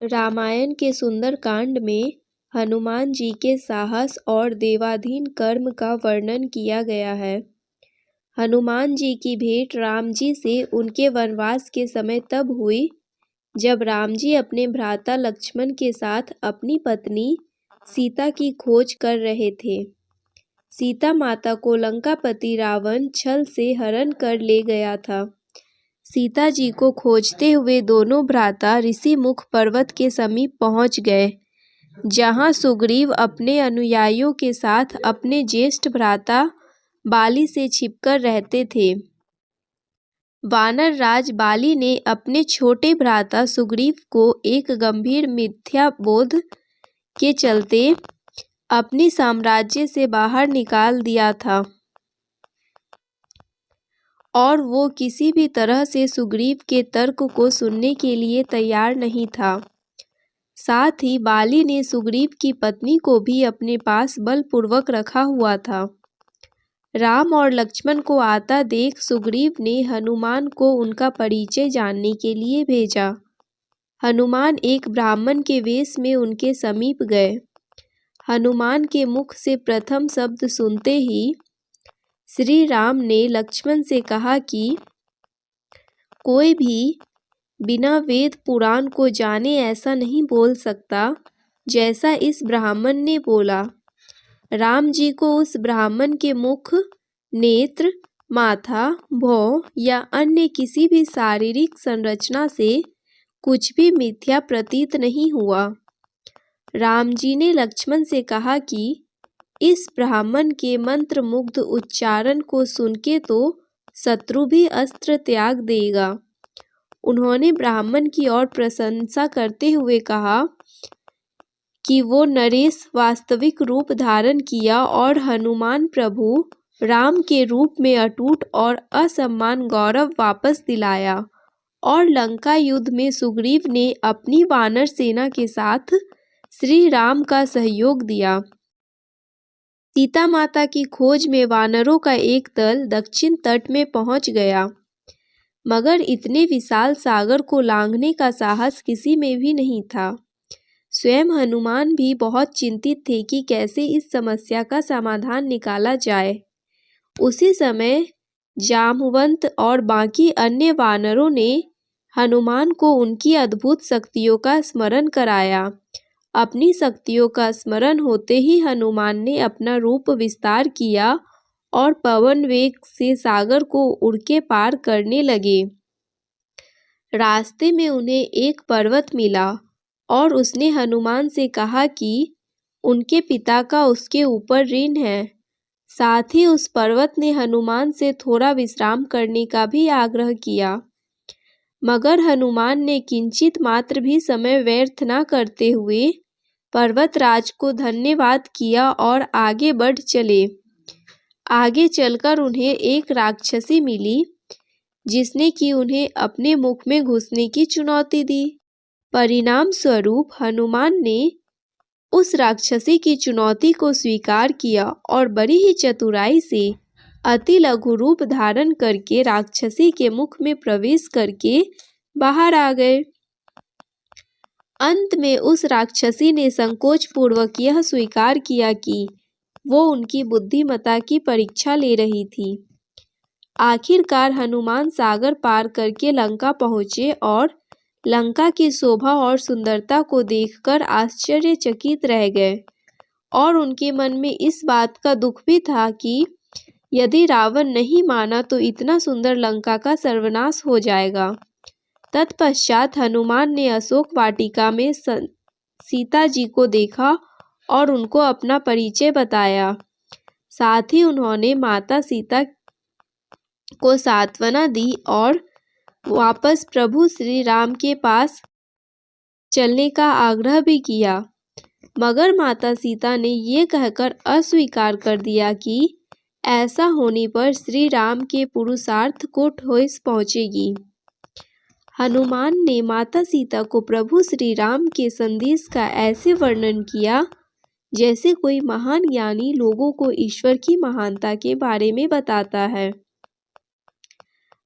रामायण के सुंदर कांड में हनुमान जी के साहस और देवाधीन कर्म का वर्णन किया गया है। हनुमान जी की भेंट राम जी से उनके वनवास के समय तब हुई जब राम जी अपने भ्राता लक्ष्मण के साथ अपनी पत्नी सीता की खोज कर रहे थे। सीता माता को लंकापति रावण छल से हरण कर ले गया था। सीता जी को खोजते हुए दोनों भ्राता ऋषिमुख पर्वत के समीप पहुंच गए, जहां सुग्रीव अपने अनुयायियों के साथ अपने ज्येष्ठ भ्राता बाली से छिपकर रहते थे। वानर राज बाली ने अपने छोटे भ्राता सुग्रीव को एक गंभीर मिथ्या बोध के चलते अपने साम्राज्य से बाहर निकाल दिया था और वो किसी भी तरह से सुग्रीव के तर्क को सुनने के लिए तैयार नहीं था। साथ ही बाली ने सुग्रीव की पत्नी को भी अपने पास बलपूर्वक रखा हुआ था। राम और लक्ष्मण को आता देख सुग्रीव ने हनुमान को उनका परिचय जानने के लिए भेजा। हनुमान एक ब्राह्मण के वेश में उनके समीप गए। हनुमान के मुख से प्रथम शब्द सुनते ही श्री राम ने लक्ष्मण से कहा कि कोई भी बिना वेद पुराण को जाने ऐसा नहीं बोल सकता जैसा इस ब्राह्मण ने बोला। राम जी को उस ब्राह्मण के मुख, नेत्र, माथा, भौं या अन्य किसी भी शारीरिक संरचना से कुछ भी मिथ्या प्रतीत नहीं हुआ। राम जी ने लक्ष्मण से कहा कि इस ब्राह्मण के मंत्र मुग्ध उच्चारण को सुनके तो शत्रु भी अस्त्र त्याग देगा। उन्होंने ब्राह्मण की ओर प्रशंसा करते हुए कहा कि वो नरेश वास्तविक रूप धारण किया और हनुमान प्रभु राम के रूप में अटूट और असम्मान गौरव वापस दिलाया और लंका युद्ध में सुग्रीव ने अपनी वानर सेना के साथ श्री राम का सहयोग दिया। सीता माता की खोज में वानरों का एक दल दक्षिण तट में पहुंच गया, मगर इतने विशाल सागर को लांघने का साहस किसी में भी नहीं था। स्वयं हनुमान भी बहुत चिंतित थे कि कैसे इस समस्या का समाधान निकाला जाए। उसी समय जामवंत और बाकी अन्य वानरों ने हनुमान को उनकी अद्भुत शक्तियों का स्मरण कराया। अपनी शक्तियों का स्मरण होते ही हनुमान ने अपना रूप विस्तार किया और पवन वेग से सागर को उड़ के पार करने लगे। रास्ते में उन्हें एक पर्वत मिला और उसने हनुमान से कहा कि उनके पिता का उसके ऊपर ऋण है। साथ ही उस पर्वत ने हनुमान से थोड़ा विश्राम करने का भी आग्रह किया, मगर हनुमान ने किंचित मात्र भी समय व्यर्थ न करते हुए पर्वतराज को धन्यवाद किया और आगे बढ़ चले। आगे चलकर उन्हें एक राक्षसी मिली जिसने कि उन्हें अपने मुख में घुसने की चुनौती दी। परिणाम स्वरूप हनुमान ने उस राक्षसी की चुनौती को स्वीकार किया और बड़ी ही चतुराई से अति लघु रूप धारण करके राक्षसी के मुख में प्रवेश करके बाहर आ गए। अंत में उस राक्षसी ने संकोच पूर्वक यह स्वीकार किया कि वो उनकी बुद्धिमत्ता की परीक्षा ले रही थी। आखिरकार हनुमान सागर पार करके लंका पहुंचे और लंका की शोभा और सुंदरता को देखकर आश्चर्यचकित रह गए और उनके मन में इस बात का दुख भी था कि यदि रावण नहीं माना तो इतना सुंदर लंका का सर्वनाश हो जाएगा। तत्पश्चात हनुमान ने अशोक वाटिका में सीता जी को देखा और उनको अपना परिचय बताया। साथ ही उन्होंने माता सीता को सांत्वना दी और वापस प्रभु श्री राम के पास चलने का आग्रह भी किया, मगर माता सीता ने ये कहकर अस्वीकार कर दिया कि ऐसा होने पर श्री राम के पुरुषार्थ को ठोस पहुंचेगी। हनुमान ने माता सीता को प्रभु श्री राम के संदेश का ऐसे वर्णन किया जैसे कोई महान ज्ञानी लोगों को ईश्वर की महानता के बारे में बताता है।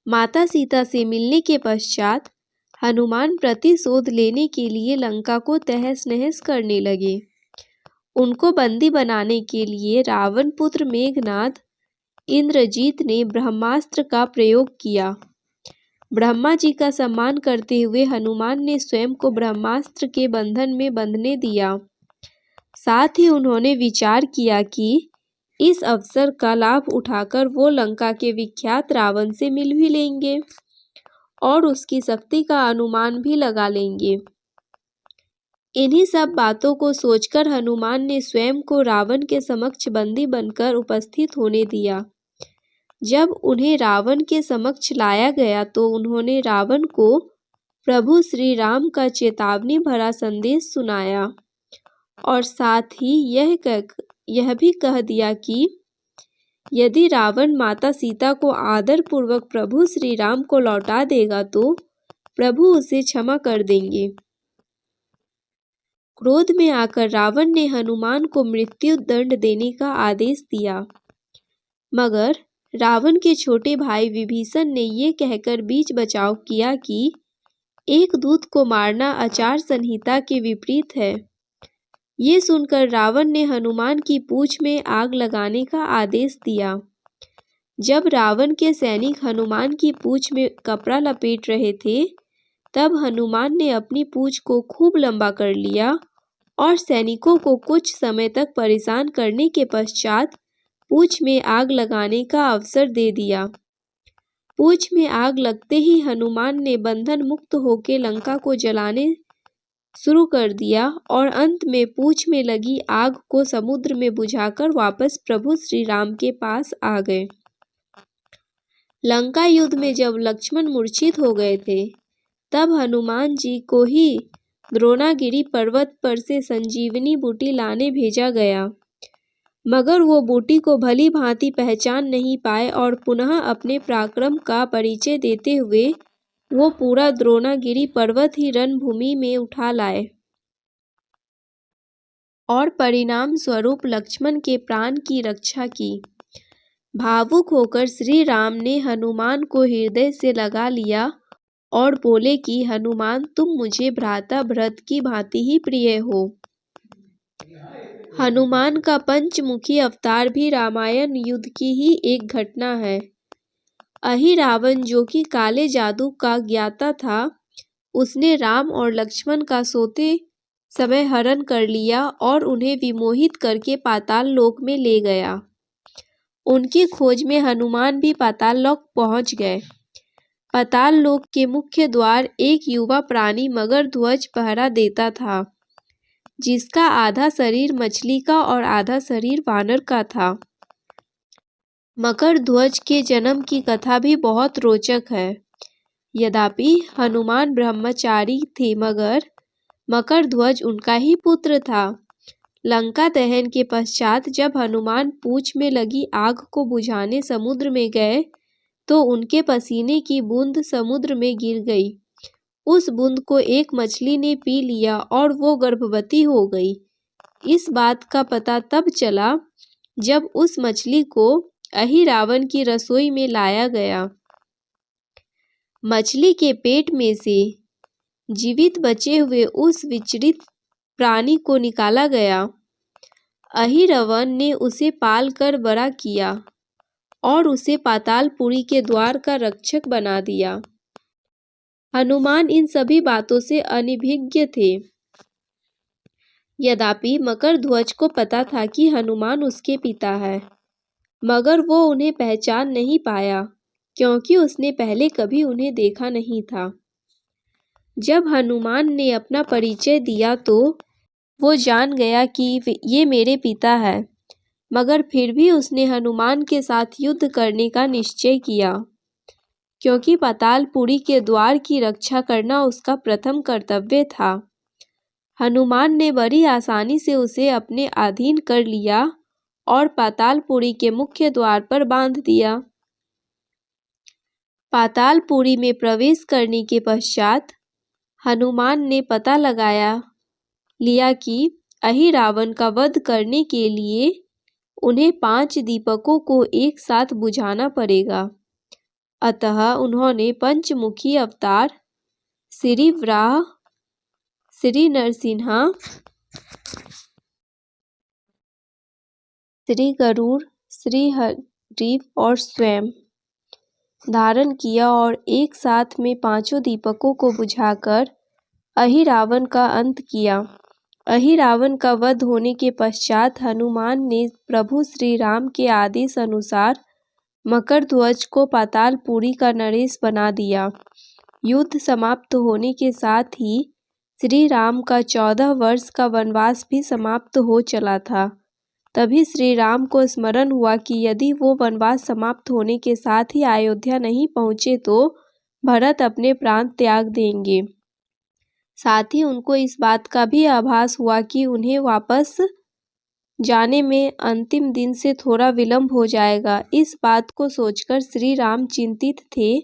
माता सीता से मिलने के पश्चात हनुमान प्रतिशोध लेने के लिए लंका को तहस नहस करने लगे। उनको बंदी बनाने के लिए रावण पुत्र मेघनाद इंद्रजीत ने ब्रह्मास्त्र का प्रयोग किया। ब्रह्मा जी का सम्मान करते हुए हनुमान ने स्वयं को ब्रह्मास्त्र के बंधन में बंधने दिया। साथ ही उन्होंने विचार किया कि इस अवसर का लाभ उठाकर वो लंका के विख्यात रावण से मिल भी लेंगे और उसकी शक्ति का अनुमान भी लगा लेंगे। इन्हीं सब बातों को सोचकर हनुमान ने स्वयं को रावण के समक्ष बंदी बनकर उपस्थित होने दिया। जब उन्हें रावण के समक्ष लाया गया तो उन्होंने रावण को प्रभु श्री राम का चेतावनी भरा संदेश सुनाया और साथ ही यह भी कह दिया कि यदि रावण माता सीता को आदर पूर्वक प्रभु श्री राम को लौटा देगा तो प्रभु उसे क्षमा कर देंगे। क्रोध में आकर रावण ने हनुमान को मृत्यु दंड देने का आदेश दिया, मगर रावण के छोटे भाई विभीषण ने ये कहकर बीच बचाव किया कि एक दूत को मारना आचार संहिता के विपरीत है। ये सुनकर रावण ने हनुमान की पूंछ में आग लगाने का आदेश दिया। जब रावण के सैनिक हनुमान की पूंछ में कपड़ा लपेट रहे थे, तब हनुमान ने अपनी पूंछ को खूब लंबा कर लिया और सैनिकों को कुछ समय तक परेशान करने के पश्चात पूंछ में आग लगाने का अवसर दे दिया। पूंछ में आग लगते ही हनुमान ने बंधन मुक्त होकर लंका को जलाने शुरू कर दिया और अंत में पूंछ में लगी आग को समुद्र में बुझाकर वापस प्रभु श्री राम के पास आ गए। लंका युद्ध में जब लक्ष्मण मूर्छित हो गए थे, तब हनुमान जी को ही द्रोणागिरी पर्वत पर से संजीवनी बूटी लाने भेजा गया, मगर वो बूटी को भली भांति पहचान नहीं पाए और पुनः अपने पराक्रम का परिचय देते हुए वो पूरा द्रोणागिरी पर्वत ही रणभूमि में उठा लाए और परिणाम स्वरूप लक्ष्मण के प्राण की रक्षा की। भावुक होकर श्री राम ने हनुमान को हृदय से लगा लिया और बोले कि हनुमान, तुम मुझे भ्राता भरत की भांति ही प्रिय हो। हनुमान का पंचमुखी अवतार भी रामायण युद्ध की ही एक घटना है। अहिरावण जो कि काले जादू का ज्ञाता था, उसने राम और लक्ष्मण का सोते समय हरण कर लिया और उन्हें विमोहित करके पाताल लोक में ले गया। उनकी खोज में हनुमान भी पाताल लोक पहुंच गए। पाताल लोक के मुख्य द्वार एक युवा प्राणी मगरध्वज पहरा देता था, जिसका आधा शरीर मछली का और आधा शरीर वानर का था। मगरध्वज के जन्म की कथा भी बहुत रोचक है। यद्यपि हनुमान ब्रह्मचारी थे, मगर मकरध्वज उनका ही पुत्र था। लंका दहन के पश्चात जब हनुमान पूंछ में लगी आग को बुझाने समुद्र में गए, तो उनके पसीने की बूंद समुद्र में गिर गई। उस बूंद को एक मछली ने पी लिया और वो गर्भवती हो गई। इस बात का पता तब चला जब उस मछली को अहिरावण की रसोई में लाया गया। मछली के पेट में से जीवित बचे हुए उस विचरित प्राणी को निकाला गया। अहिरावण ने उसे पाल कर बड़ा किया और उसे पातालपुरी के द्वार का रक्षक बना दिया। हनुमान इन सभी बातों से अनभिज्ञ थे। यद्यपि मकरध्वज को पता था कि हनुमान उसके पिता है, मगर वो उन्हें पहचान नहीं पाया, क्योंकि उसने पहले कभी उन्हें देखा नहीं था। जब हनुमान ने अपना परिचय दिया तो वो जान गया कि ये मेरे पिता है, मगर फिर भी उसने हनुमान के साथ युद्ध करने का निश्चय किया, क्योंकि पातालपुरी के द्वार की रक्षा करना उसका प्रथम कर्तव्य था। हनुमान ने बड़ी आसानी से उसे अपने अधीन कर लिया और पातालपुरी के मुख्य द्वार पर बांध दिया। पातालपुरी में प्रवेश करने के पश्चात हनुमान ने पता लगाया लिया कि अहिरावण का वध करने के लिए उन्हें 5 दीपकों को एक साथ बुझाना पड़ेगा। अतः उन्होंने पंचमुखी अवतार श्री वराह, श्री नरसिंहा, श्री गरुड़, श्री हरिव और स्वयं धारण किया और एक साथ में 5 दीपकों को बुझाकर अहिरावण का अंत किया। अहिरावण का वध होने के पश्चात हनुमान ने प्रभु श्री राम के आदेश अनुसार मकरध्वज को पातालपुरी का नरेश बना दिया। युद्ध समाप्त होने के साथ ही श्री राम का 14 वर्ष का वनवास भी समाप्त हो चला था। तभी श्री राम को स्मरण हुआ कि यदि वो वनवास समाप्त होने के साथ ही अयोध्या नहीं पहुँचे तो भरत अपने प्राण त्याग देंगे। साथ ही उनको इस बात का भी आभास हुआ कि उन्हें वापस जाने में अंतिम दिन से थोड़ा विलंब हो जाएगा। इस बात को सोचकर श्री राम चिंतित थे,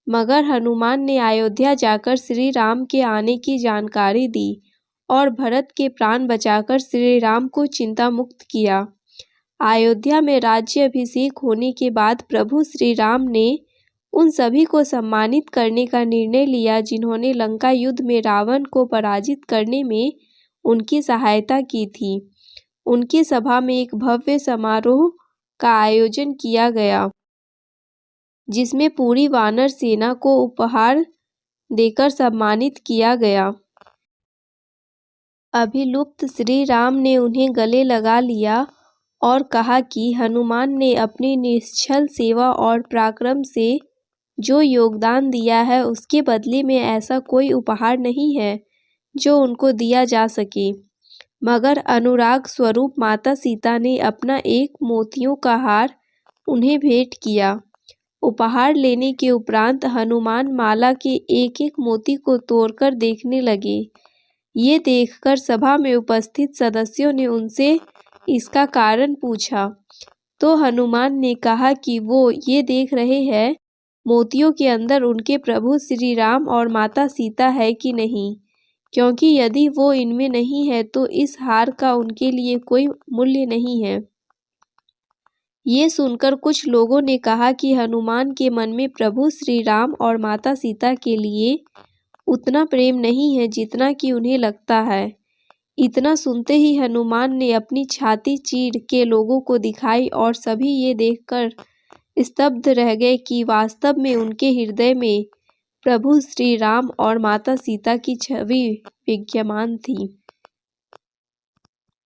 मगर हनुमान ने अयोध्या जाकर श्री राम के आने की जानकारी दी और भरत के प्राण बचाकर श्री राम को चिंता मुक्त किया। अयोध्या में राज्य अभिषेक होने के बाद प्रभु श्री राम ने उन सभी को सम्मानित करने का निर्णय लिया जिन्होंने लंका युद्ध में रावण को पराजित करने में उनकी सहायता की थी। उनकी सभा में एक भव्य समारोह का आयोजन किया गया, जिसमें पूरी वानर सेना को उपहार देकर सम्मानित किया गया। अभिलुप्त श्री राम ने उन्हें गले लगा लिया और कहा कि हनुमान ने अपनी निश्छल सेवा और पराक्रम से जो योगदान दिया है उसके बदले में ऐसा कोई उपहार नहीं है जो उनको दिया जा सके, मगर अनुराग स्वरूप माता सीता ने अपना एक मोतियों का हार उन्हें भेंट किया। उपहार लेने के उपरांत हनुमान माला के एक एक मोती को तोड़कर देखने लगे। ये देखकर सभा में उपस्थित सदस्यों ने उनसे इसका कारण पूछा, तो हनुमान ने कहा कि वो ये देख रहे हैं मोतियों के अंदर उनके प्रभु श्री राम और माता सीता है कि नहीं, क्योंकि यदि वो इनमें नहीं है तो इस हार का उनके लिए कोई मूल्य नहीं है। ये सुनकर कुछ लोगों ने कहा कि हनुमान के मन में प्रभु श्री राम और माता सीता के लिए उतना प्रेम नहीं है जितना कि उन्हें लगता है। इतना सुनते ही हनुमान ने अपनी छाती चीर के लोगों को दिखाई और सभी ये देखकर स्तब्ध रह गए कि वास्तव में उनके हृदय में प्रभु श्री राम और माता सीता की छवि विद्यमान थी।